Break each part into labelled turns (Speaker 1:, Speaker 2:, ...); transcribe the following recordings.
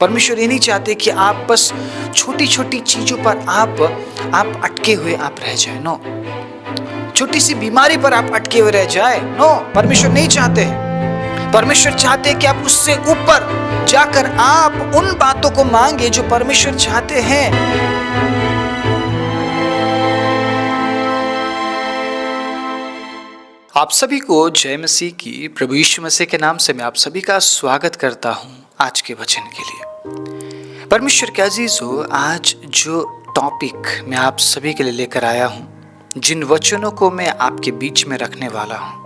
Speaker 1: परमेश्वर ये नहीं चाहते कि आप बस छोटी छोटी चीजों पर आप अटके हुए आप रह जाए। नो, छोटी सी बीमारी पर आप अटके हुए रह जाए। नो, परमेश्वर नहीं चाहते। परमेश्वर चाहते हैं कि आप उससे ऊपर जाकर आप उन बातों को मांगे जो परमेश्वर चाहते हैं। आप सभी को जय मसीह की। प्रभु यीशु मसीह के नाम से मैं आप सभी का स्वागत करता हूं आज के वचन के लिए। परमेश्वर के अजीजों, आज जो टॉपिक मैं आप सभी के लिए लेकर आया हूं, जिन वचनों को मैं आपके बीच में रखने वाला हूं,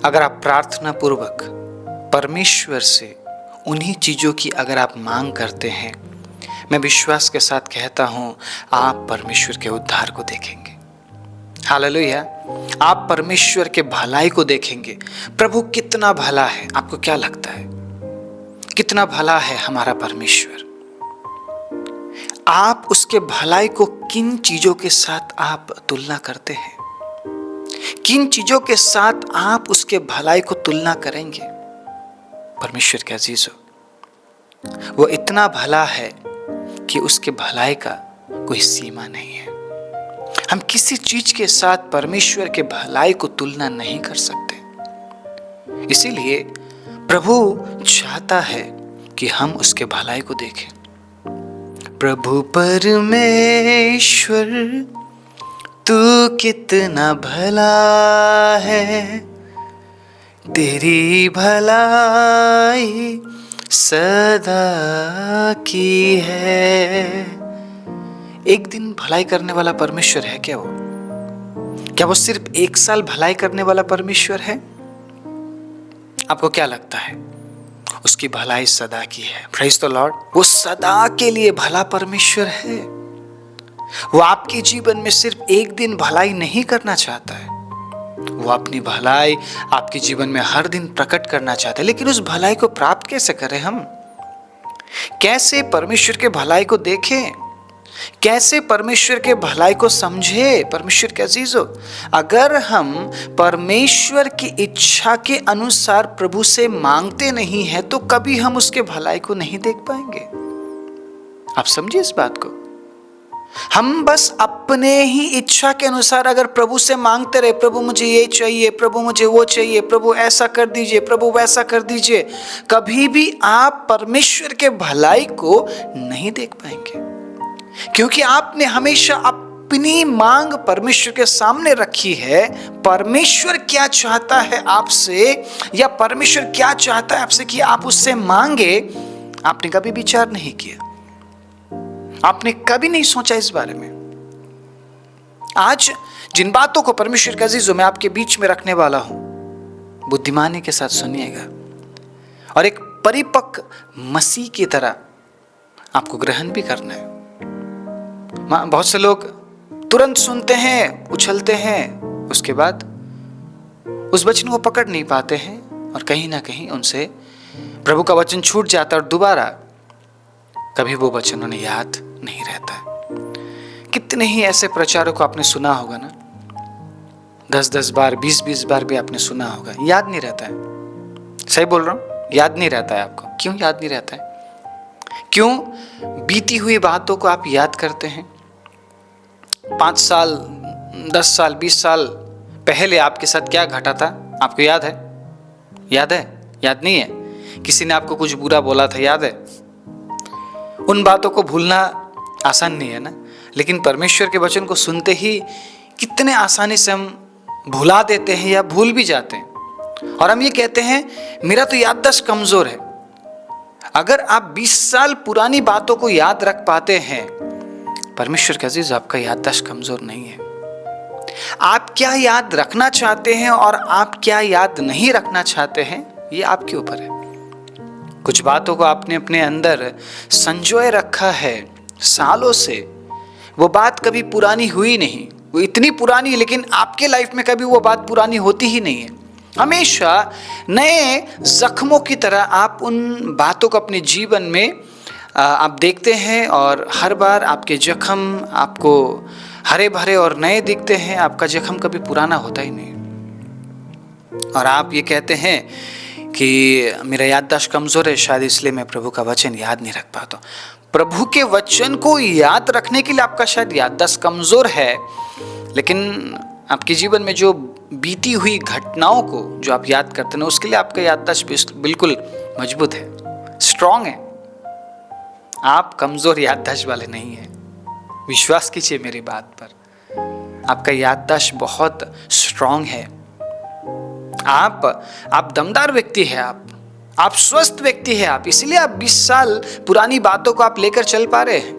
Speaker 1: अगर आप प्रार्थना पूर्वक परमेश्वर से उन्हीं चीज़ों की अगर आप मांग करते हैं, मैं विश्वास के साथ कहता हूं आप परमेश्वर के उद्धार को देखेंगे। हालेलुया। आप परमेश्वर के भलाई को देखेंगे। प्रभु कितना भला है। आपको क्या लगता है कितना भला है हमारा परमेश्वर? आप उसके भलाई को किन चीजों के साथ आप तुलना करते हैं? किन चीजों के साथ आप उसके भलाई को तुलना करेंगे? परमेश्वर के अजीजों, वो इतना भला है कि उसके भलाई का कोई सीमा नहीं है। हम किसी चीज के साथ परमेश्वर के भलाई को तुलना नहीं कर सकते। इसीलिए प्रभु चाहता है कि हम उसके भलाई को देखें। प्रभु परमेश्वर, तू कितना भला है, तेरी भलाई सदा की है। एक दिन भलाई करने वाला परमेश्वर है क्या वो? क्या वो सिर्फ एक साल भलाई करने वाला परमेश्वर है? आपको क्या लगता है? उसकी भलाई सदा की है। Praise the Lord. वो सदा के लिए भला परमेश्वर है। वो आपके जीवन में सिर्फ एक दिन भलाई नहीं करना चाहता है, वो अपनी भलाई आपके जीवन में हर दिन प्रकट करना चाहता है। लेकिन उस भलाई को प्राप्त कैसे करें? हम कैसे परमेश्वर के भलाई को देखें? कैसे परमेश्वर के भलाई को समझे? परमेश्वर के अजीजों, अगर हम परमेश्वर की इच्छा के अनुसार प्रभु से मांगते नहीं हैं तो कभी हम उसके भलाई को नहीं देख पाएंगे। आप समझिए इस बात को। हम बस अपने ही इच्छा के अनुसार अगर प्रभु से मांगते रहे, प्रभु मुझे ये चाहिए, प्रभु मुझे वो चाहिए, प्रभु ऐसा कर दीजिए, प्रभु वैसा कर दीजिए, कभी भी आप परमेश्वर के भलाई को नहीं देख पाएंगे। क्योंकि आपने हमेशा अपनी मांग परमेश्वर के सामने रखी है। परमेश्वर क्या चाहता है आपसे, या परमेश्वर क्या चाहता है आपसे कि आप उससे मांगे, आपने कभी विचार नहीं किया। आपने कभी नहीं सोचा इस बारे में। आज जिन बातों को परमेश्वर के अजीजों मैं आपके बीच में रखने वाला हूं, बुद्धिमानी के साथ सुनिएगा और एक परिपक्व मसीह की तरह आपको ग्रहण भी करना है। बहुत से लोग तुरंत सुनते हैं, उछलते हैं, उसके बाद उस वचन को पकड़ नहीं पाते हैं और कहीं ना कहीं उनसे प्रभु का वचन छूट जाता है और दोबारा कभी वो वचन उन्हें याद नहीं रहता है। कितने ही ऐसे प्रचारों को आपने सुना होगा ना, 10-10 बार, 20-20 बार भी आपने सुना होगा, याद नहीं रहता है। सही बोल रहा हूँ? याद नहीं रहता है आपको। क्यों याद नहीं रहता है? क्यों बीती हुई बातों को आप याद करते हैं? 5 साल, 10 साल, 20 साल पहले आपके साथ क्या घटा था आपको याद है? याद है? याद नहीं है? किसी ने आपको कुछ बुरा बोला था, याद है? उन बातों को भूलना आसान नहीं है ना। लेकिन परमेश्वर के वचन को सुनते ही कितने आसानी से हम भुला देते हैं या भूल भी जाते हैं। और हम ये कहते हैं मेरा तो याददाश्त कमजोर है। अगर आप 20 साल पुरानी बातों को याद रख पाते हैं, परमेश्वर के अजीज, आपका याददाश्त कमजोर नहीं है। आप क्या याद रखना चाहते हैं और आप क्या याद नहीं रखना चाहते हैं, ये आपके ऊपर है। कुछ बातों को आपने अपने अंदर संजोए रखा है सालों से। वो बात कभी पुरानी हुई नहीं, वो इतनी पुरानी है लेकिन आपके लाइफ में कभी वो बात पुरानी होती ही नहीं है। हमेशा नए जख्मों की तरह आप उन बातों को अपने जीवन में आप देखते हैं और हर बार आपके जख्म आपको हरे भरे और नए दिखते हैं। आपका जख्म कभी पुराना होता ही नहीं। और आप ये कहते हैं कि मेरा याददाश्त कमज़ोर है, शायद इसलिए मैं प्रभु का वचन याद नहीं रख पाता हूँ। प्रभु के वचन को याद रखने के लिए आपका शायद याददाश्त कमज़ोर है, लेकिन आपके जीवन में जो बीती हुई घटनाओं को जो आप याद करते हैं उसके लिए आपका याददाश्त बिल्कुल मजबूत है, स्ट्रांग है। आप कमज़ोर याददाश्त वाले नहीं हैं, विश्वास कीजिए मेरी बात पर। आपका याददाश्त बहुत स्ट्रांग है। आप दमदार व्यक्ति है, आप स्वस्थ व्यक्ति है, आप इसलिए आप 20 साल पुरानी बातों को आप लेकर चल पा रहे हैं।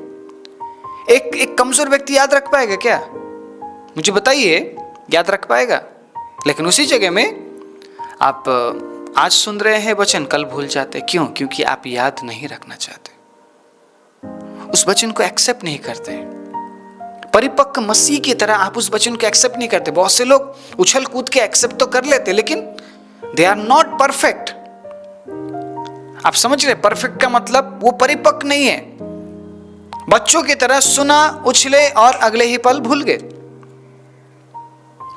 Speaker 1: एक कमजोर व्यक्ति याद रख पाएगा क्या? मुझे बताइए, याद रख पाएगा? लेकिन उसी जगह में आप आज सुन रहे हैं वचन, कल भूल जाते। क्यों? क्योंकि आप याद नहीं रखना चाहते, उस वचन को एक्सेप्ट नहीं करते। परिपक्व मसीह की तरह आप उस वचन को एक्सेप्ट नहीं करते। बहुत से लोग उछल कूद के एक्सेप्ट तो कर लेते, लेकिन दे आर नॉट परफेक्ट। आप समझ रहे? परफेक्ट का मतलब वो परिपक्व नहीं है। बच्चों की तरह सुना, उछले और अगले ही पल भूल गए।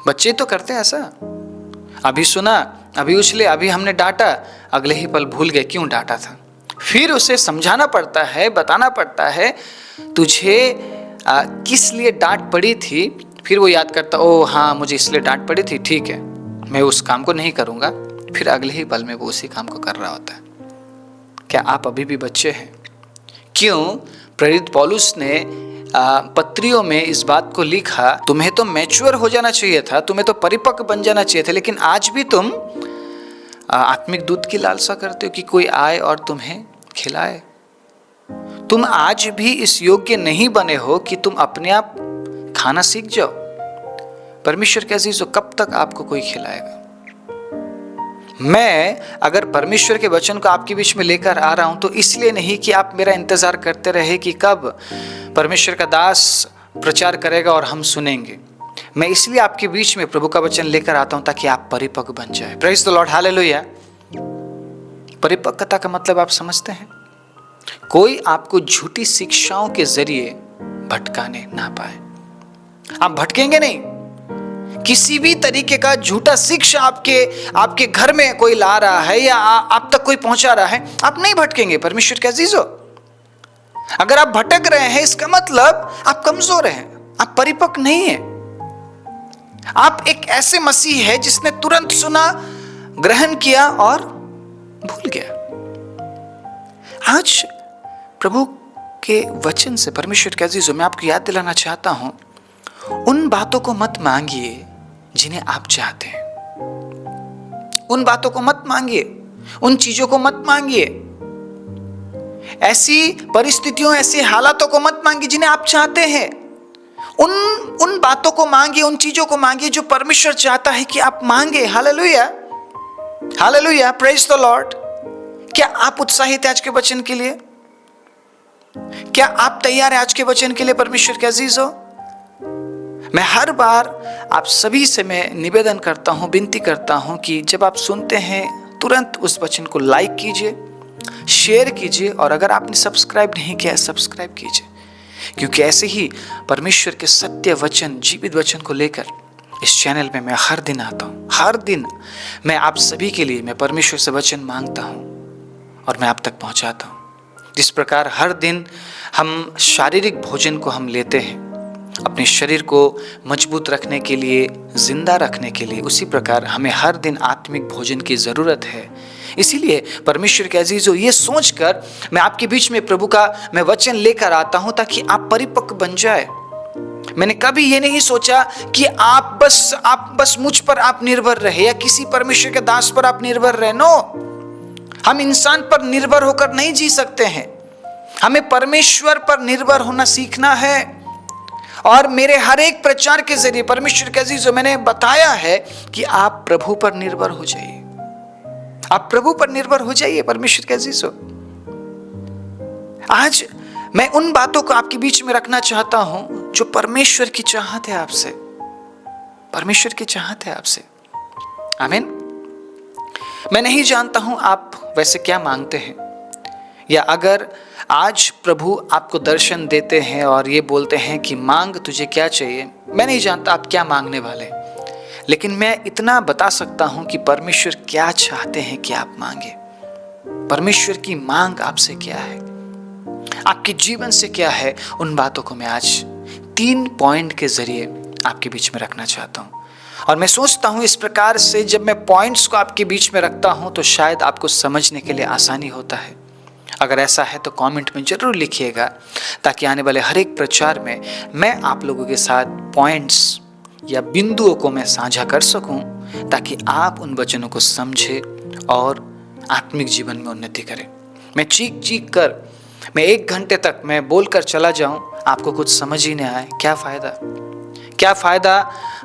Speaker 1: बच्चे तो करते हैं ऐसा, अभी सुना, अभी उछले, अभी हमने डांटा, अगले ही पल भूल गए क्यों डांटा था। फिर उसे समझाना पड़ता है, बताना पड़ता है तुझे किस लिए डांट पड़ी थी। फिर वो याद करता, ओ हाँ मुझे इसलिए डांट पड़ी थी, ठीक है मैं उस काम को नहीं करूँगा। फिर अगले ही पल में वो उसी काम को कर रहा होता है। क्या आप अभी भी बच्चे हैं? क्यों प्रेरित पौलुस ने पत्रियों में इस बात को लिखा, तुम्हें तो मैच्योर हो जाना चाहिए था, तुम्हें तो परिपक्व बन जाना चाहिए था, लेकिन आज भी तुम आत्मिक दूध की लालसा करते हो कि कोई आए और तुम्हें खिलाए। तुम आज भी इस योग्य नहीं बने हो कि तुम अपने आप खाना सीख जाओ। परमेश्वर के अजीजों, कब तक आपको कोई खिलाएगा? मैं अगर परमेश्वर के वचन को आपके बीच में लेकर आ रहा हूं तो इसलिए नहीं कि आप मेरा इंतजार करते रहे कि कब परमेश्वर का दास प्रचार करेगा और हम सुनेंगे। मैं इसलिए आपके बीच में प्रभु का वचन लेकर आता हूं ताकि आप परिपक्व बन जाए। Praise the lord, hallelujah. परिपक्वता का मतलब आप समझते हैं? कोई आपको झूठी शिक्षाओं के जरिए भटकाने ना पाए। आप भटकेंगे नहीं। किसी भी तरीके का झूठा शिक्षा आपके घर में कोई ला रहा है या आप तक कोई पहुंचा रहा है, आप नहीं भटकेंगे। परमेश्वर के अजीजों, अगर आप भटक रहे हैं इसका मतलब आप कमजोर हैं, आप परिपक्व नहीं हैं। आप एक ऐसे मसीह है जिसने तुरंत सुना, ग्रहण किया और भूल गया। आज प्रभु के वचन से, परमेश्वर के अजीजों, मैं आपको याद दिलाना चाहता हूं, उन बातों को मत मांगिए जिन्हें आप चाहते हैं। उन बातों को मत मांगिए, उन चीजों को मत मांगिए, ऐसी परिस्थितियों, ऐसे हालातों को मत मांगिए जिन्हें आप चाहते हैं। उन बातों को मांगिए, उन चीजों को मांगिए जो परमेश्वर चाहता है कि आप मांगे। Hallelujah, hallelujah, praise the Lord. क्या आप उत्साहित हैं आज के वचन के लिए? क्या आप तैयार हैं आज के वचन के लिए? परमेश्वर के अजीजों, मैं हर बार आप सभी से मैं निवेदन करता हूं, विनती करता हूं कि जब आप सुनते हैं तुरंत उस वचन को लाइक कीजिए, शेयर कीजिए, और अगर आपने सब्सक्राइब नहीं किया है सब्सक्राइब कीजिए, क्योंकि ऐसे ही परमेश्वर के सत्य वचन, जीवित वचन को लेकर इस चैनल में मैं हर दिन आता हूँ। हर दिन मैं आप सभी के लिए मैं परमेश्वर से वचन मांगता हूँ और मैं आप तक पहुँचाता हूँ। जिस प्रकार हर दिन हम शारीरिक भोजन को हम लेते हैं अपने शरीर को मजबूत रखने के लिए, जिंदा रखने के लिए, उसी प्रकार हमें हर दिन आत्मिक भोजन की ज़रूरत है। इसीलिए परमेश्वर के अजीजों, ये सोचकर मैं आपके बीच में प्रभु का मैं वचन लेकर आता हूँ ताकि आप परिपक्व बन जाए। मैंने कभी ये नहीं सोचा कि आप बस मुझ पर आप निर्भर रहे या किसी परमेश्वर के दास पर आप निर्भर रहे। नो, हम इंसान पर निर्भर होकर नहीं जी सकते हैं। हमें परमेश्वर पर निर्भर होना सीखना है। और मेरे हर एक प्रचार के जरिए परमेश्वर के अजीजों, मैंने बताया है कि आप प्रभु पर निर्भर हो जाइए। आप प्रभु पर निर्भर हो जाइए। परमेश्वर के अजीजों, आज मैं उन बातों को आपके बीच में रखना चाहता हूं जो परमेश्वर की चाहत है आपसे। परमेश्वर की चाहत है आपसे। आमीन। मैं नहीं जानता हूं आप वैसे क्या मांगते हैं, या अगर आज प्रभु आपको दर्शन देते हैं और ये बोलते हैं कि मांग तुझे क्या चाहिए, मैं नहीं जानता आप क्या मांगने वाले, लेकिन मैं इतना बता सकता हूं कि परमेश्वर क्या चाहते हैं कि आप मांगे। परमेश्वर की मांग आपसे क्या है, आपके जीवन से क्या है, उन बातों को मैं आज 3 पॉइंट के जरिए आपके बीच में रखना चाहता हूं। और मैं सोचता हूं इस प्रकार से जब मैं पॉइंट्स को आपके बीच में रखता हूं तो शायद आपको समझने के लिए आसानी होता है। अगर ऐसा है तो कमेंट में जरूर लिखिएगा, ताकि आने वाले हर एक प्रचार में मैं आप लोगों के साथ पॉइंट्स या बिंदुओं को मैं साझा कर सकूं, ताकि आप उन वचनों को समझें और आत्मिक जीवन में उन्नति करें। मैं चीख कर मैं 1 घंटे तक मैं बोलकर चला जाऊं, आपको कुछ समझ ही नहीं आए, क्या फायदा? क्या फायदा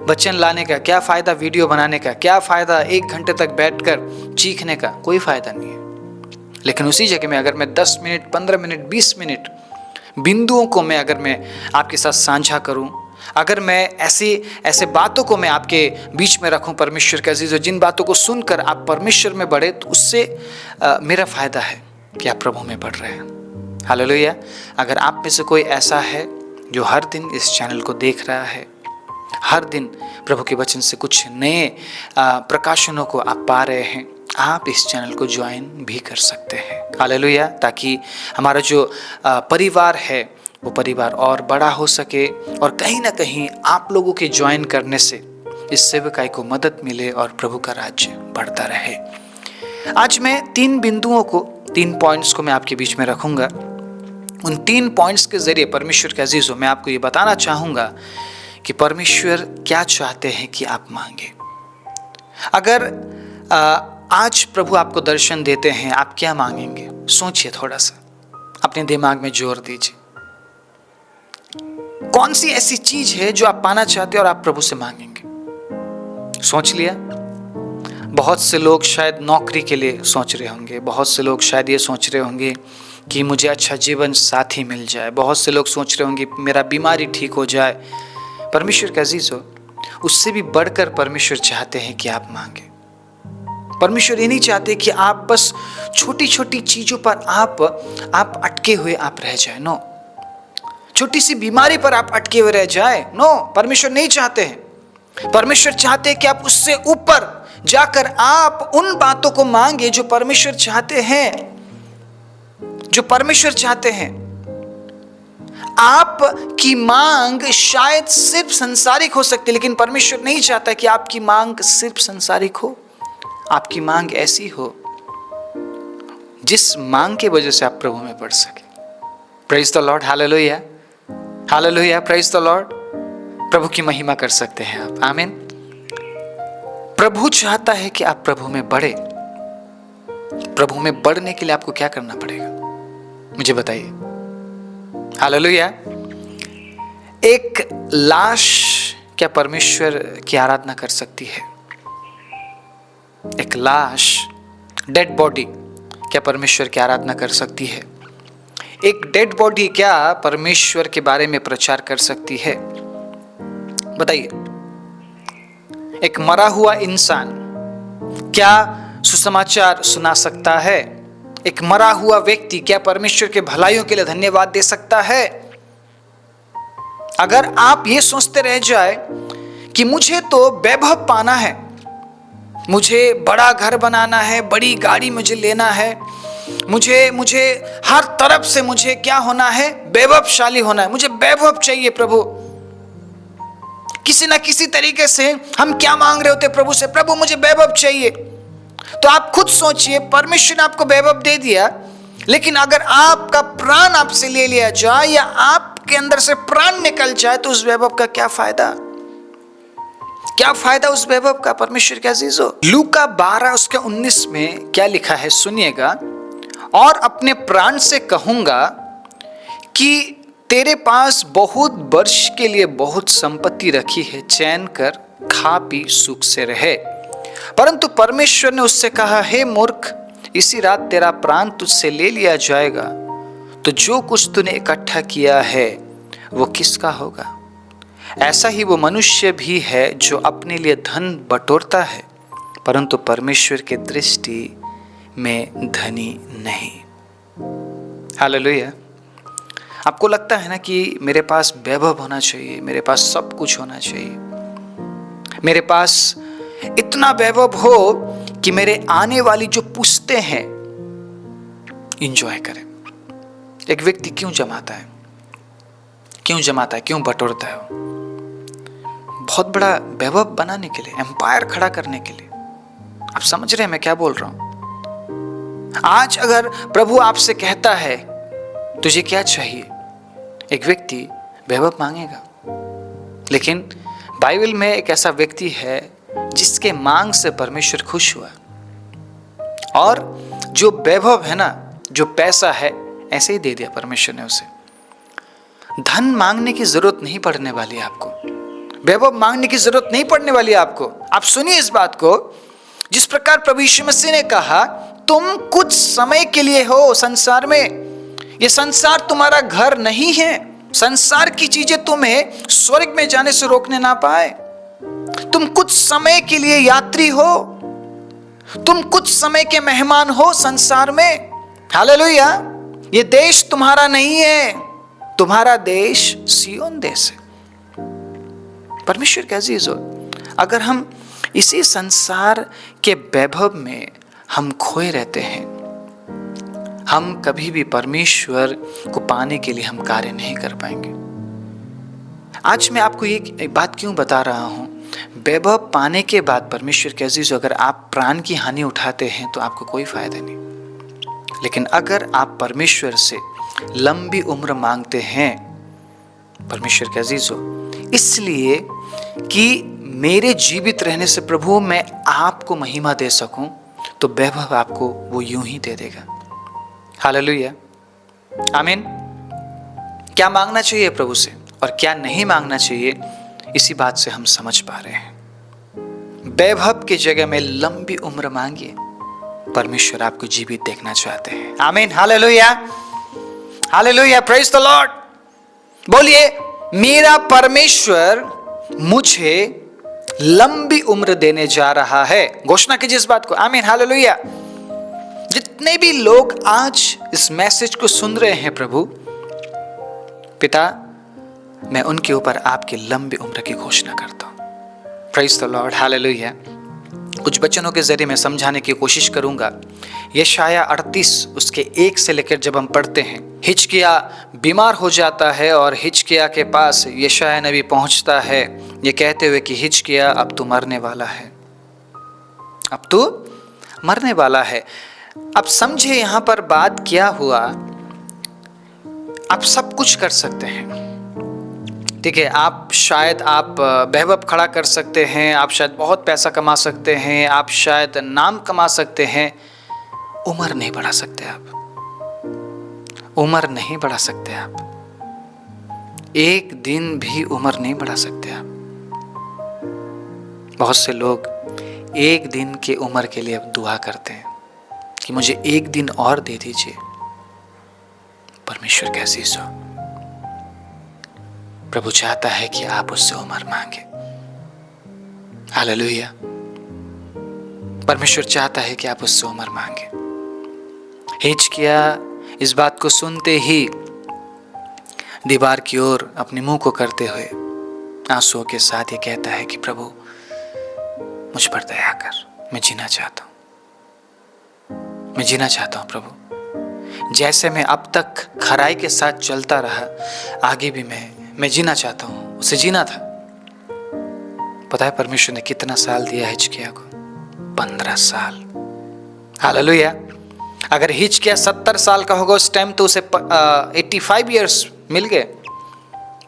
Speaker 1: वचन लाने का, क्या फायदा वीडियो बनाने का, क्या फायदा 1 घंटे तक बैठकर चीखने का? कोई फायदा नहीं है। लेकिन उसी जगह में अगर मैं 10 मिनट, 15 मिनट, 20 मिनट बिंदुओं को मैं अगर मैं आपके साथ साझा करूं, अगर मैं ऐसे बातों को मैं आपके बीच में रखूं परमेश्वर के अजीजों, जिन बातों को सुनकर आप परमेश्वर में बढ़े, तो उससे मेरा फायदा है कि आप प्रभु में बढ़ रहे हैं। हालेलुया। अगर आप में से कोई ऐसा है जो हर दिन इस चैनल को देख रहा है, हर दिन प्रभु के वचन से कुछ नए प्रकाशनों को आप पा रहे हैं, आप इस चैनल को ज्वाइन भी कर सकते हैं। हालेलुया। ताकि हमारा जो परिवार है वो परिवार और बड़ा हो सके, और कहीं ना कहीं आप लोगों के ज्वाइन करने से इस सेवकाई को मदद मिले और प्रभु का राज्य बढ़ता रहे। आज मैं 3 बिंदुओं को, 3 पॉइंट्स को मैं आपके बीच में रखूंगा। उन 3 पॉइंट्स के जरिए परमेश्वर के अजीजों मैं आपको ये बताना चाहूंगा कि परमेश्वर क्या चाहते हैं कि आप मांगे। अगर आज प्रभु आपको दर्शन देते हैं, आप क्या मांगेंगे? सोचिए, थोड़ा सा अपने दिमाग में जोर दीजिए। कौन सी ऐसी चीज है जो आप पाना चाहते हैं और आप प्रभु से मांगेंगे? सोच लिया? बहुत से लोग शायद नौकरी के लिए सोच रहे होंगे, बहुत से लोग शायद ये सोच रहे होंगे कि मुझे अच्छा जीवन साथी मिल जाए, बहुत से लोग सोच रहे होंगे मेरा बीमारी ठीक हो जाए। परमेश्वर का अजीजों, उससे भी बढ़कर परमेश्वर चाहते हैं कि आप मांगे। परमेश्वर ये नहीं चाहते कि आप बस छोटी छोटी चीजों पर आप अटके हुए आप रह जाए। नो, छोटी सी बीमारी पर आप अटके हुए रह जाए। नो, परमेश्वर नहीं चाहते हैं। परमेश्वर चाहते हैं कि आप उससे ऊपर जाकर आप उन बातों को मांगे जो परमेश्वर चाहते हैं, जो परमेश्वर चाहते हैं। आपकी मांग शायद सिर्फ संसारिक हो सकती है, लेकिन परमेश्वर नहीं चाहता कि आपकी मांग सिर्फ संसारिक हो। आपकी मांग ऐसी हो जिस मांग की वजह से आप प्रभु में बढ़ सके। Praise the lord. Hallelujah, hallelujah, praise the lord. प्रभु की महिमा कर सकते हैं आप। आमीन। प्रभु चाहता है कि आप प्रभु में बढ़े। प्रभु में बढ़ने के लिए आपको क्या करना पड़ेगा, मुझे बताइए। हालेलुया। एक लाश क्या परमेश्वर की आराधना कर सकती है? एक लाश, डेड बॉडी क्या परमेश्वर की आराधना कर सकती है? एक डेड बॉडी क्या परमेश्वर के बारे में प्रचार कर सकती है? बताइए। एक मरा हुआ इंसान क्या सुसमाचार सुना सकता है? एक मरा हुआ व्यक्ति क्या परमेश्वर के भलाइयों के लिए धन्यवाद दे सकता है? अगर आप ये सोचते रह जाए कि मुझे तो वैभव पाना है, मुझे बड़ा घर बनाना है, बड़ी गाड़ी मुझे लेना है, मुझे हर तरफ से मुझे क्या होना है, वैभवशाली होना है, मुझे वैभव चाहिए प्रभु। किसी ना किसी तरीके से हम क्या मांग रहे होते प्रभु से? प्रभु मुझे वैभव चाहिए। तो आप खुद सोचिए, परमेश्वर ने आपको वैभव दे दिया, लेकिन अगर आपका प्राण आपसे ले लिया जाए या आपके अंदर से प्राण निकल जाए तो उस वैभव का क्या फायदा? क्या फायदा उस वैभव का? परमेश्वर के अजीजों, लूका 12 उसके 19 में क्या लिखा है सुनिएगा। और अपने प्राण से कहूंगा कि तेरे पास बहुत वर्ष के लिए बहुत संपत्ति रखी है, चैन कर खा पी सुख से रहे। परंतु परमेश्वर ने उससे कहा, हे मूर्ख, इसी रात तेरा प्राण तुझसे ले लिया जाएगा, तो जो कुछ तूने इकट्ठा किया है वो किसका होगा? ऐसा ही वो मनुष्य भी है जो अपने लिए धन बटोरता है, परंतु परमेश्वर के दृष्टि में धनी नहीं। हालेलुया। आपको लगता है ना कि मेरे पास वैभव होना चाहिए, मेरे पास सब कुछ होना चाहिए, मेरे पास इतना वैभव हो कि मेरे आने वाली जो पुश्तें हैं इंजॉय करें। एक व्यक्ति क्यों जमाता है, क्यों बटोरता है? बहुत बड़ा वैभव बनाने के लिए, एम्पायर खड़ा करने के लिए। आप समझ रहे हैं मैं क्या बोल रहा हूं? आज अगर प्रभु आपसे कहता है तुझे क्या चाहिए, एक व्यक्ति वैभव मांगेगा। लेकिन बाइबल में एक ऐसा व्यक्ति है जिसके मांग से परमेश्वर खुश हुआ, और जो वैभव है ना, जो पैसा है, ऐसे ही दे दिया परमेश्वर ने उसे। धन मांगने की जरूरत नहीं पड़ने वाली आपको, वैभव मांगने की जरूरत नहीं पड़ने वाली आपको। आप सुनिए इस बात को, जिस प्रकार प्रभु यीशु मसीह ने कहा तुम कुछ समय के लिए हो संसार में, ये संसार तुम्हारा घर नहीं है। संसार की चीजें तुम्हें स्वर्ग में जाने से रोकने ना पाए। तुम कुछ समय के लिए यात्री हो, तुम कुछ समय के मेहमान हो संसार में। हालेलुया। ये देश तुम्हारा नहीं है, तुम्हारा देश सिय्योन देश है। परमेश्वर के अजीज हो, अगर हम इसी संसार के वैभव में हम खोए रहते हैं, हम कभी भी परमेश्वर को पाने के लिए हम कार्य नहीं कर पाएंगे। आज मैं आपको एक बात क्यों बता रहा हूं, वैभव पाने के बाद परमेश्वर के अजीज, अगर आप प्राण की हानि उठाते हैं तो आपको कोई फायदा नहीं। लेकिन अगर आप परमेश्वर से लंबी उम्र मांगते हैं, परमेश्वर के अजीज हो, इसलिए कि मेरे जीवित रहने से प्रभु मैं आपको महिमा दे सकूं, तो वैभव आपको वो यूं ही दे देगा। हालेलुया, आमीन। क्या मांगना चाहिए प्रभु से और क्या नहीं मांगना चाहिए, इसी बात से हम समझ पा रहे हैं। वैभव की जगह में लंबी उम्र मांगिए, परमेश्वर आपको जीवित देखना चाहते हैं। आमीन, hallelujah, hallelujah, praise the Lord. बोलिए, मेरा परमेश्वर मुझे लंबी उम्र देने जा रहा है। घोषणा कीजिए इस बात को। आमीन, हालेलुया। जितने भी लोग आज इस मैसेज को सुन रहे हैं प्रभु पिता, मैं उनके ऊपर आपकी लंबी उम्र की घोषणा करता हूं। Praise the lord, hallelujah. कुछ वचनों के जरिए मैं समझाने की कोशिश करूंगा। यशाया 38 उसके 1 से लेकर जब हम पढ़ते हैं, हिजकिया बीमार हो जाता है और हिजकिया के पास यशाया नबी पहुंचता है, ये कहते हुए कि हिजकिया अब तू मरने वाला है, अब तू मरने वाला है। अब समझे यहां पर बात क्या हुआ। आप सब कुछ कर सकते हैं, ठीक है, आप शायद आप वैभव खड़ा कर सकते हैं, आप शायद बहुत पैसा कमा सकते हैं, आप शायद नाम कमा सकते हैं, उम्र नहीं बढ़ा सकते आप, उम्र नहीं बढ़ा सकते आप, एक दिन भी उम्र नहीं बढ़ा सकते आप। बहुत से लोग एक दिन की उम्र के लिए अब दुआ करते हैं कि मुझे एक दिन और दे दीजिए। परमेश्वर कैसी सो, प्रभु चाहता है कि आप उससे उम्र मांगे। हालेलुया। परमेश्वर चाहता है कि आप उससे उम्र मांगे। हिजकिया इस बात को सुनते ही दीवार की ओर अपने मुंह को करते हुए आंसुओं के साथ ये कहता है कि प्रभु मुझ पर दया कर, मैं जीना चाहता हूं, मैं जीना चाहता हूं प्रभु। जैसे मैं अब तक खराई के साथ चलता रहा, आगे भी मैं जीना चाहता हूं, उसे जीना था। पता है परमेश्वर ने कितना साल दिया हिजकिया को? 15 साल। हालेलुया। अगर हिजकिया 70 साल का होगा उस टाइम, तो उसे 85 इयर्स मिल गए।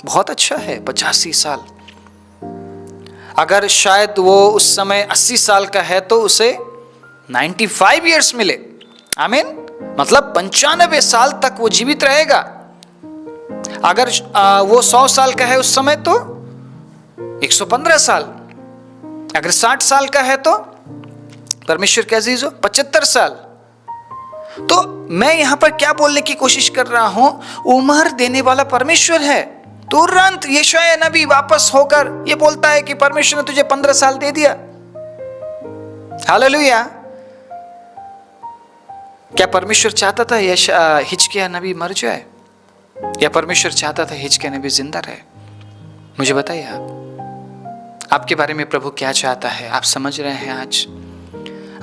Speaker 1: बहुत अच्छा है, 85 साल। अगर शायद वो उस समय 80 साल का है तो उसे 95 इयर्स मिले। आमीन। मतलब 95 साल तक वो जीवित रहेगा। अगर वो 100 साल का है उस समय तो 115 साल। अगर 60 साल का है तो परमेश्वर के अजीज हो 75 साल। तो मैं यहां पर क्या बोलने की कोशिश कर रहा हूं, उम्र देने वाला परमेश्वर है। तुरंत यशाया नबी वापस होकर ये बोलता है कि परमेश्वर ने तुझे 15 साल दे दिया। हालेलुया। क्या परमेश्वर चाहता था हिजकिया नबी मर जाए, या परमेश्वर चाहता था हिजकिया नबी जिंदा रहे? मुझे बताइए आप। आपके बारे में प्रभु क्या चाहता है आप समझ रहे हैं।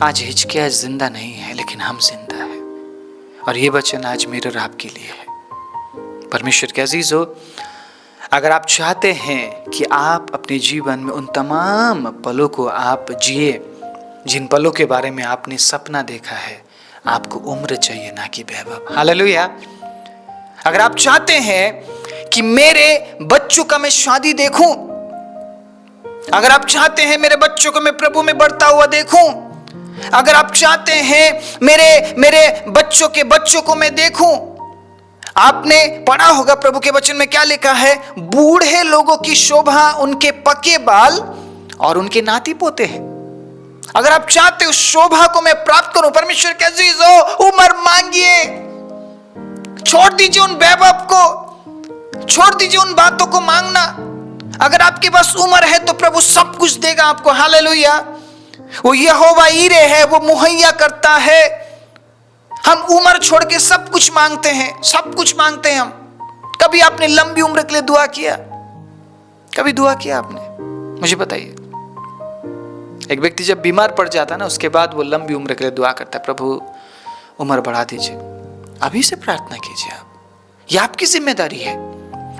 Speaker 1: आज हिजकिय्याह जिंदा नहीं है, लेकिन हम जिंदा है। और ये वचन आज मेरे और आपके लिए है। परमेश्वर के अजीज हो, अगर आप चाहते हैं कि आप अपने जीवन में उन तमाम पलों को आप जिए जिन पलों के बारे में आपने सपना देखा है, आपको उम्र चाहिए ना कि वैभव। हालेलुया। अगर आप चाहते हैं कि मेरे बच्चों का मैं शादी देखूं, अगर आप चाहते हैं मेरे बच्चों को मैं प्रभु में बढ़ता हुआ देखूं, अगर आप चाहते हैं मेरे बच्चों के बच्चों को मैं देखूं, आपने पढ़ा होगा प्रभु के वचन में क्या लिखा है, बूढ़े लोगों की शोभा उनके पके बाल और उनके नाती पोते हैं। अगर आप चाहते हो शोभा को मैं प्राप्त करूं, परमेश्वर के अजीज हो, उम्र मांगिए, छोड़ दीजिए उन वैभव को, छोड़ दीजिए उन बातों को मांगना। अगर आपके पास उम्र है तो प्रभु सब कुछ देगा आपको। हालेलुया। वो यहोवा ईरे है, वो मुहैया करता है। हम उम्र छोड़ के सब कुछ मांगते हैं, सब कुछ मांगते हैं हम। कभी आपने लंबी उम्र के लिए दुआ किया? कभी दुआ किया आपने? मुझे बताइए। एक व्यक्ति जब बीमार पड़ जाता है ना, उसके बाद वो लंबी उम्र के लिए दुआ करता है, प्रभु उम्र बढ़ा दीजिए। अभी से प्रार्थना कीजिए आप, ये आपकी जिम्मेदारी है।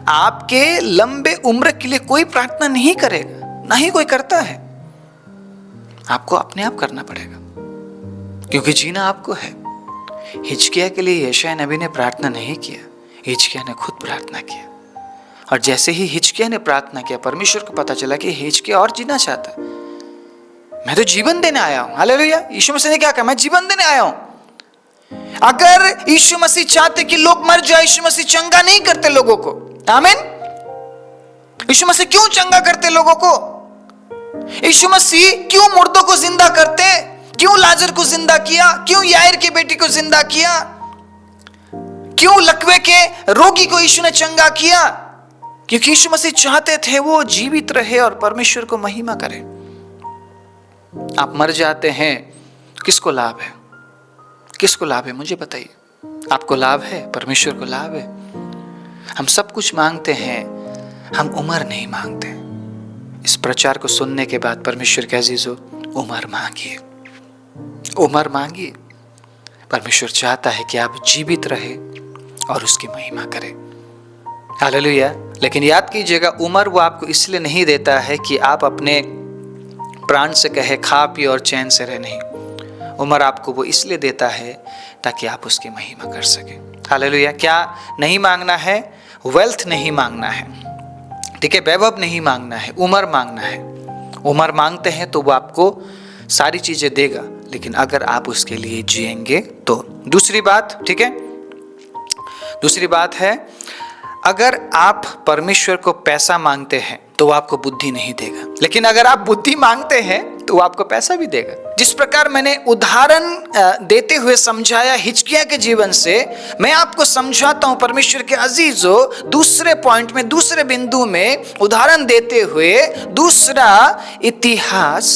Speaker 1: आपके लंबे उम्र के लिए कोई प्रार्थना नहीं करेगा, ना ही कोई करता है। आपको अपने आप करना पड़ेगा, क्योंकि जीना आपको है। हिजकिय्याह के लिए यशायाह नबी ने प्रार्थना नहीं किया, हिजकिय्याह ने खुद प्रार्थना किया। और जैसे ही हिजकिय्याह ने प्रार्थना किया, परमेश्वर को पता चला कि हिजकिय्याह और जीना चाहता है। मैं तो जीवन देने आया हूं। हालेलुया। यीशु मसीह ने क्या कहा? मैं जीवन देने आया हूं। अगर यीशु मसीह चाहते कि लोग मर जाए, यीशु मसीह चंगा नहीं करते लोगों को। आमीन। यीशु मसीह क्यों चंगा करते लोगों को? यीशु मसीह क्यों मुर्दों को जिंदा करते? क्यों लाजर को जिंदा किया? क्यों याईर की बेटी को जिंदा किया? क्यों लकवे के रोगी को यीशु ने चंगा किया? क्योंकि यीशु मसीह चाहते थे वो जीवित रहे और परमेश्वर को महिमा करे। आप मर जाते हैं, किसको लाभ है? किसको लाभ है? मुझे बताइए। आपको लाभ है, परमेश्वर को लाभ है। हम सब कुछ मांगते हैं, हम उम्र नहीं मांगते। इस प्रचार को सुनने के बाद परमेश्वर के अजीजों, उम्र मांगिए, उम्र मांगिए। परमेश्वर चाहता है कि आप जीवित रहे और उसकी महिमा करें। हालेलुया। लेकिन याद कीजिएगा, उम्र वो आपको इसलिए नहीं देता है कि आप अपने प्राण से कहे खा पी और चैन से रहे। नहीं, उम्र आपको वो इसलिए देता है ताकि आप उसकी महिमा कर सकें। हालेलुया। क्या नहीं मांगना है? वेल्थ नहीं मांगना है, ठीक है, वैभव नहीं मांगना है, उम्र मांगना है। उम्र मांगते हैं तो वो आपको सारी चीजें देगा, लेकिन अगर आप उसके लिए जिएंगे तो। दूसरी बात, ठीक है, दूसरी बात है, अगर आप परमेश्वर को पैसा मांगते हैं तो वो आपको बुद्धि नहीं देगा, लेकिन अगर आप बुद्धि मांगते हैं तो वो आपको पैसा भी देगा। जिस प्रकार मैंने उदाहरण देते हुए समझाया हिजकिय्याह के जीवन से, मैं आपको समझाता हूं परमेश्वर के अजीजों, दूसरे पॉइंट में, दूसरे बिंदु में उदाहरण देते हुए, दूसरा इतिहास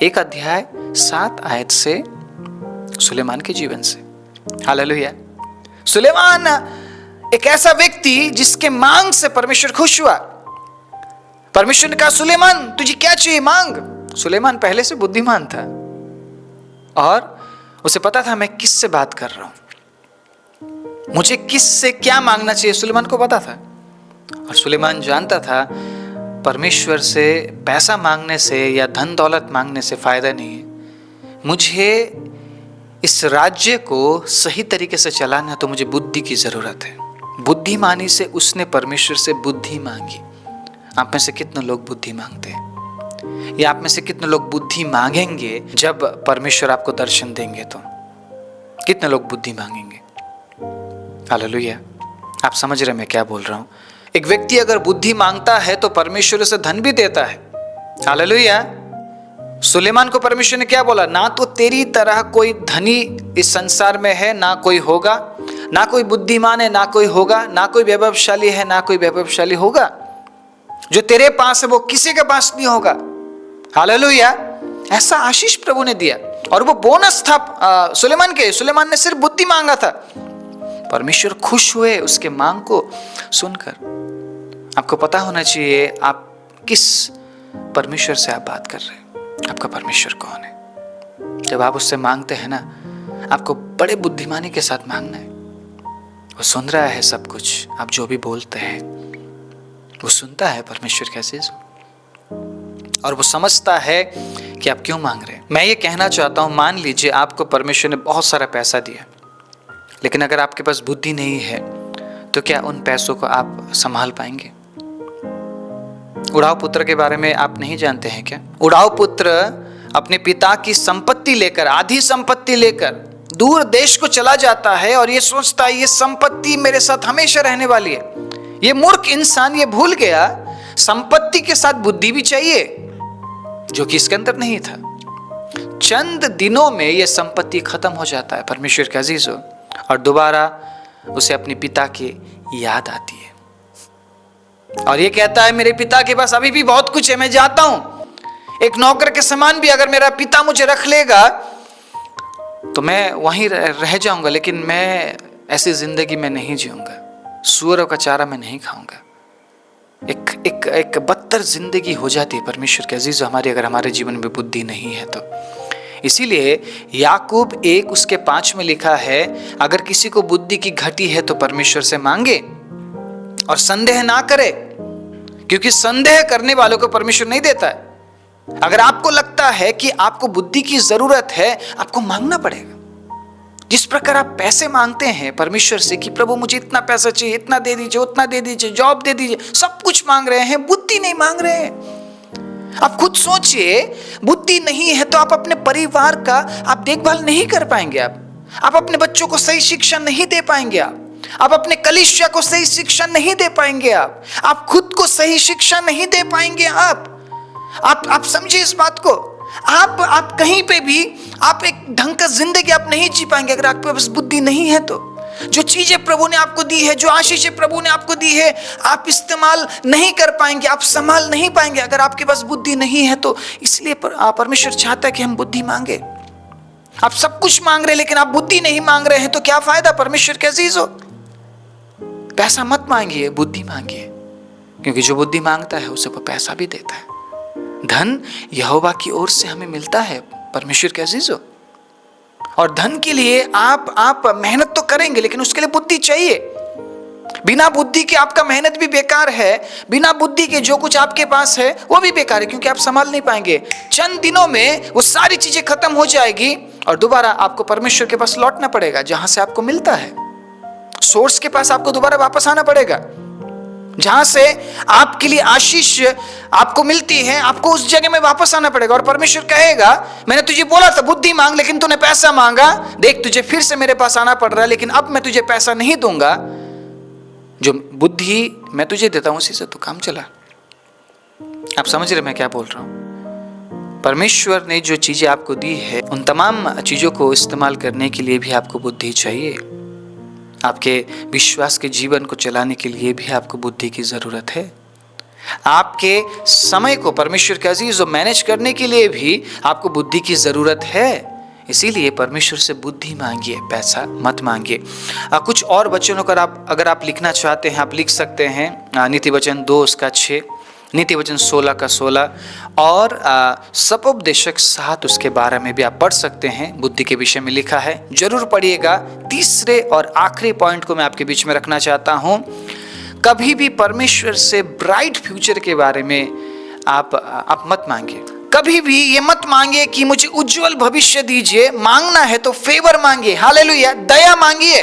Speaker 1: 1 अध्याय 7 आयत से सुलेमान के जीवन से। हालेलुया। सुलेमान एक ऐसा व्यक्ति जिसके मांग से परमेश्वर खुश हुआ। परमेश्वर ने कहा, सुलेमान तुझे क्या चाहिए मांग। सुलेमान पहले से बुद्धिमान था और उसे पता था मैं किससे बात कर रहा हूं, मुझे किससे क्या मांगना चाहिए, सुलेमान को पता था। और सुलेमान जानता था परमेश्वर से पैसा मांगने से या धन दौलत मांगने से फायदा नहीं है। मुझे इस राज्य को सही तरीके से चलाना तो मुझे बुद्धि की जरूरत है। बुद्धिमानी से उसने परमेश्वर से बुद्धि मांगी। आप में से कितने लोग बुद्धि मांगते हैं? या आप में से कितने लोग बुद्धि मांगेंगे जब परमेश्वर आपको दर्शन देंगे? तो कितने लोग बुद्धि मांगेंगे? हालेलुया। आप समझ रहे मैं क्या बोल रहा हूं? एक व्यक्ति अगर बुद्धि मांगता है तो परमेश्वर उसे धन भी देता है। हालेलुया। सुलेमान को परमेश्वर ने क्या बोला? ना तो तेरी तरह कोई धनी इस संसार में है, ना कोई होगा, ना कोई बुद्धिमान है, ना कोई होगा, ना कोई वैभवशाली है, ना कोई वैभवशाली होगा। जो तेरे पास है वो किसी के पास नहीं होगा। हालेलुया। ऐसा आशीष प्रभु ने दिया और वो बोनस था सुलेमान के। सुलेमान ने सिर्फ बुद्धि मांगा था, परमेश्वर खुश हुए उसके मांग को सुनकर। आपको पता होना चाहिए आप किस परमेश्वर से आप बात कर रहे हैं। आपका परमेश्वर कौन है? जब आप उससे मांगते हैं ना, आपको बड़े बुद्धिमानी के साथ मांगना है। वो सुन रहा है सब कुछ, आप जो भी बोलते हैं वो सुनता है परमेश्वर के अजीज, और वो समझता है कि आप क्यों मांग रहे हैं। मैं ये कहना चाहता हूँ, मान लीजिए आपको परमेश्वर ने बहुत सारा पैसा दिया, लेकिन अगर आपके पास बुद्धि नहीं है तो क्या उन पैसों को आप संभाल पाएंगे? उड़ाव पुत्र के बारे में आप नहीं जानते हैं क्या? उड़ाव पुत्र अपने पिता की संपत्ति लेकर, आधी संपत्ति लेकर दूर देश को चला जाता है और ये सोचता है ये संपत्ति मेरे साथ हमेशा रहने वाली है। ये मूर्ख इंसान ये भूल गया संपत्ति के साथ बुद्धि भी चाहिए, जो कि इसके अंदर नहीं था। चंद दिनों में ये संपत्ति खत्म हो जाता है परमेश्वर के अजीजों, और दोबारा उसे अपने पिता की याद आती है और ये कहता है मेरे पिता के पास अभी भी बहुत कुछ है, मैं जाता हूं। एक नौकर के समान भी अगर मेरा पिता मुझे रख लेगा तो मैं वहीं रह जाऊंगा, लेकिन मैं ऐसी जिंदगी में नहीं जीऊंगा। सूअरों का चारा मैं नहीं खाऊंगा। एक बदतर जिंदगी हो जाती है परमेश्वर के अजीज हमारी, अगर हमारे जीवन में बुद्धि नहीं है तो। इसीलिए याकूब 1:5 में लिखा है, अगर किसी को बुद्धि की घटी है तो परमेश्वर से मांगे और संदेह ना करे, क्योंकि संदेह करने वालों को परमेश्वर नहीं देता है। अगर आपको लगता है कि आपको बुद्धि की जरूरत है, आपको मांगना पड़ेगा। जिस प्रकार आप पैसे मांगते हैं परमेश्वर से कि प्रभु मुझे इतना पैसा चाहिए, इतना दे दीजिए, उतना दे दीजिए, जॉब दे दीजिए, सब कुछ मांग रहे हैं, बुद्धि नहीं मांग रहे हैं। आप खुद सोचिए, बुद्धि नहीं है तो आप अपने परिवार का आप देखभाल नहीं कर पाएंगे। आप अपने बच्चों को सही शिक्षा नहीं दे पाएंगे। आप अपने कलीसिया को सही शिक्षा नहीं दे पाएंगे। आप खुद को सही शिक्षा नहीं दे पाएंगे। आप समझिए इस बात को। आप कहीं पे भी आप एक ढंग का जिंदगी आप नहीं जी पाएंगे अगर आपके पास बुद्धि नहीं है तो। जो चीजें प्रभु ने आपको दी है, जो आशीषें प्रभु ने आपको दी है, आप इस्तेमाल नहीं कर पाएंगे, आप संभाल नहीं पाएंगे अगर आपके पास बुद्धि नहीं है तो। इसलिए परमेश्वर चाहता है कि हम बुद्धि मांगे। आप सब कुछ मांग रहे हैं लेकिन आप बुद्धि नहीं मांग रहे हैं तो क्या फायदा परमेश्वर के अजीजों। पैसा मत मांगिए, बुद्धि मांगिए, क्योंकि जो बुद्धि मांगता है उसे वो पैसा भी देता है। धन यहोवा की ओर से हमें मिलता है परमेश्वर के अजीजों, और धन के लिए आप मेहनत तो करेंगे लेकिन उसके लिए बुद्धि चाहिए। बिना बुद्धि के आपका मेहनत भी बेकार है। बिना बुद्धि के जो कुछ आपके पास है वो भी बेकार है, क्योंकि आप संभाल नहीं पाएंगे। चंद दिनों में वो सारी चीजें खत्म हो जाएगी और दोबारा आपको परमेश्वर के पास लौटना पड़ेगा, जहां से आपको मिलता है। सोर्स के पास आपको दोबारा वापस आना पड़ेगा, जहां से आपके लिए आशीष आपको मिलती है, आपको उस जगह में वापस आना पड़ेगा। और परमेश्वर कहेगा मैंने तुझे बोला था बुद्धि मांग, लेकिन तूने पैसा मांगा, देख तुझे फिर से मेरे पास आना पड़ रहा है, लेकिन अब मैं तुझे पैसा नहीं दूंगा। जो बुद्धि मैं तुझे देता हूं उसी से तू काम चला। आप समझ रहे मैं क्या बोल रहा हूं? परमेश्वर ने जो चीजें आपको दी है उन तमाम चीजों को इस्तेमाल करने के लिए भी आपको बुद्धि चाहिए। आपके विश्वास के जीवन को चलाने के लिए भी आपको बुद्धि की जरूरत है। आपके समय को परमेश्वर के अजीजों मैनेज करने के लिए भी आपको बुद्धि की जरूरत है। इसीलिए परमेश्वर से बुद्धि मांगिए, पैसा मत मांगिए। कुछ और वचनों का अगर आप लिखना चाहते हैं आप लिख सकते हैं। नीति वचन 2:6, नीति वचन 16:16 और सपोपदेशक 7 उसके 12 में भी आप पढ़ सकते हैं। बुद्धि के विषय में लिखा है, जरूर पढ़िएगा। तीसरे और आखिरी पॉइंट को मैं आपके बीच में रखना चाहता हूं। कभी भी परमेश्वर से ब्राइट फ्यूचर के बारे में आप मत मांगिए। कभी भी ये मत मांगिए कि मुझे उज्जवल भविष्य दीजिए। मांगना है तो फेवर मांगिए, हालेलुया, दया मांगिए।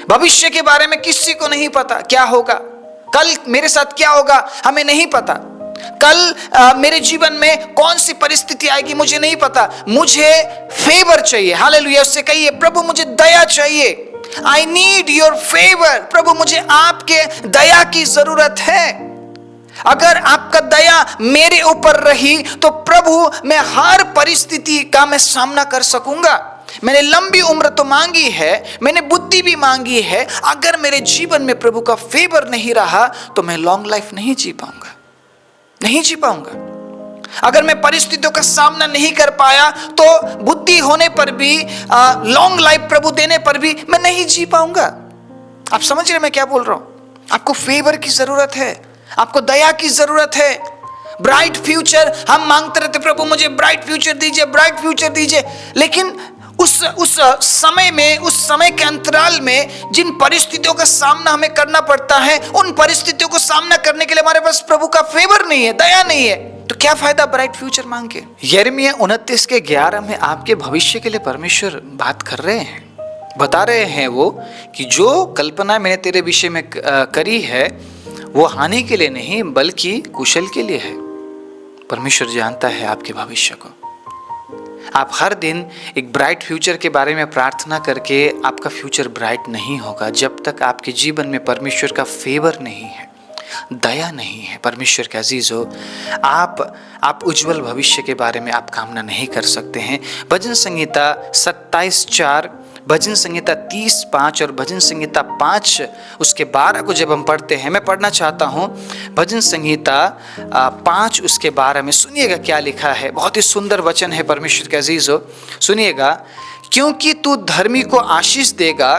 Speaker 1: भविष्य के बारे में किसी को नहीं पता क्या होगा, कल मेरे साथ क्या होगा हमें नहीं पता। कल मेरे जीवन में कौन सी परिस्थिति आएगी मुझे नहीं पता। मुझे फेवर चाहिए, हालेलुया। उससे कहिए प्रभु मुझे दया चाहिए, आई नीड योर फेवर। प्रभु मुझे आपके दया की जरूरत है। अगर आपका दया मेरे ऊपर रही तो प्रभु मैं हर परिस्थिति का मैं सामना कर सकूंगा। मैंने लंबी उम्र तो मांगी है, मैंने बुद्धि भी मांगी है। अगर मेरे जीवन में प्रभु का फेवर नहीं रहा तो मैं लॉन्ग लाइफ नहीं जी पाऊंगा, नहीं जी पाऊंगा। अगर मैं परिस्थितियों का सामना नहीं कर पाया तो बुद्धि होने पर भी, लॉन्ग लाइफ प्रभु देने पर भी मैं नहीं जी पाऊंगा। आप समझ रहे मैं क्या बोल रहा हूं? आपको फेवर की जरूरत है, आपको दया की जरूरत है। ब्राइट फ्यूचर हम मांगते रहते, प्रभु मुझे ब्राइट फ्यूचर दीजिए, ब्राइट फ्यूचर दीजिए। लेकिन उस समय में, उस समय के अंतराल में जिन परिस्थितियों का सामना हमें करना पड़ता है, उन परिस्थितियों को सामना करने के लिए हमारे पास प्रभु का फेवर नहीं है, दया नहीं है, तो क्या फायदा ब्राइट फ्यूचर मांग के। यिर्मयाह 29:11 में आपके भविष्य के लिए परमेश्वर बात कर रहे हैं, बता रहे हैं वो कि जो कल्पना मैंने तेरे विषय में करी है वो हानि के लिए नहीं बल्कि कुशल के लिए है। परमेश्वर जानता है आपके भविष्य को। आप हर दिन एक ब्राइट फ्यूचर के बारे में प्रार्थना करके आपका फ्यूचर ब्राइट नहीं होगा जब तक आपके जीवन में परमेश्वर का फेवर नहीं है, दया नहीं है। परमेश्वर के अजीज हो, आप उज्जवल भविष्य के बारे में आप कामना नहीं कर सकते हैं। भजन संहिता 27:4, भजन संहिता 30:5 और भजन संहिता 5 उसके 12 को जब हम पढ़ते हैं, मैं पढ़ना चाहता हूँ भजन संहिता 5 उसके 12 में। सुनिएगा क्या लिखा है, बहुत ही सुंदर वचन है परमेश्वर के अजीज हो, सुनिएगा। क्योंकि तू धर्मी को आशीष देगा,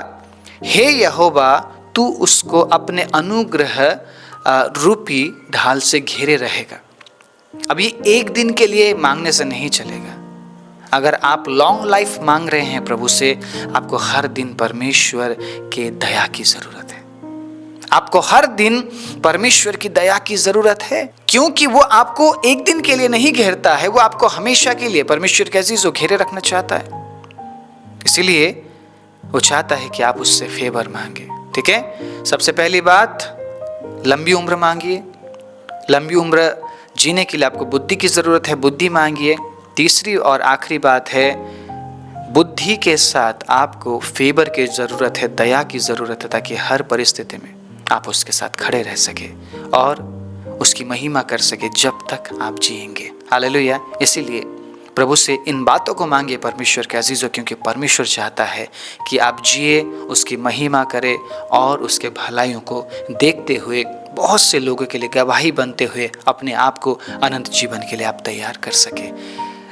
Speaker 1: हे यहोवा तू उसको अपने अनुग्रह रूपी ढाल से घेरे रहेगा। अब ये एक दिन के लिए मांगने से नहीं चलेगा। अगर आप लॉन्ग लाइफ मांग रहे हैं प्रभु से, आपको हर दिन परमेश्वर के दया की जरूरत है। आपको हर दिन परमेश्वर की दया की जरूरत है, क्योंकि वो आपको एक दिन के लिए नहीं घेरता है, वो आपको हमेशा के लिए परमेश्वर के अजीज घेरे रखना चाहता है। इसीलिए वो चाहता है कि आप उससे फेवर मांगे। ठीक है, सबसे पहली बात लंबी उम्र मांगिए। लंबी उम्र जीने के लिए आपको बुद्धि की जरूरत है, बुद्धि मांगिए। तीसरी और आखिरी बात है, बुद्धि के साथ आपको फेवर की जरूरत है, दया की जरूरत है, ताकि हर परिस्थिति में आप उसके साथ खड़े रह सके और उसकी महिमा कर सके जब तक आप जिएंगे। हालेलुया। इसीलिए प्रभु से इन बातों को मांगिए परमेश्वर के अजीजों, क्योंकि परमेश्वर चाहता है कि आप जिए, उसकी महिमा करें और उसके भलाइयों को देखते हुए बहुत से लोगों के लिए गवाही बनते हुए अपने आप को अनंत जीवन के लिए आप तैयार कर सके।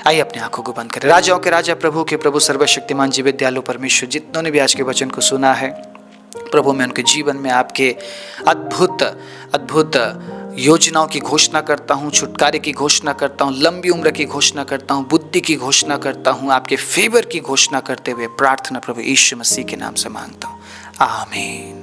Speaker 1: आइए अपने आंखों को बंद करें। राजाओं के राजा, प्रभु के प्रभु, सर्वशक्तिमान जीवित दयालु परमेश्वर, जितनों ने भी आज के वचन को सुना है प्रभु, मैं उनके जीवन में आपके अद्भुत अद्भुत योजनाओं की घोषणा करता हूँ, छुटकारे की घोषणा करता हूँ, लंबी उम्र की घोषणा करता हूँ, बुद्धि की घोषणा करता हूँ, आपके फेवर की घोषणा करते हुए प्रार्थना प्रभु यीशु मसीह के नाम से मांगता हूँ, आमीन।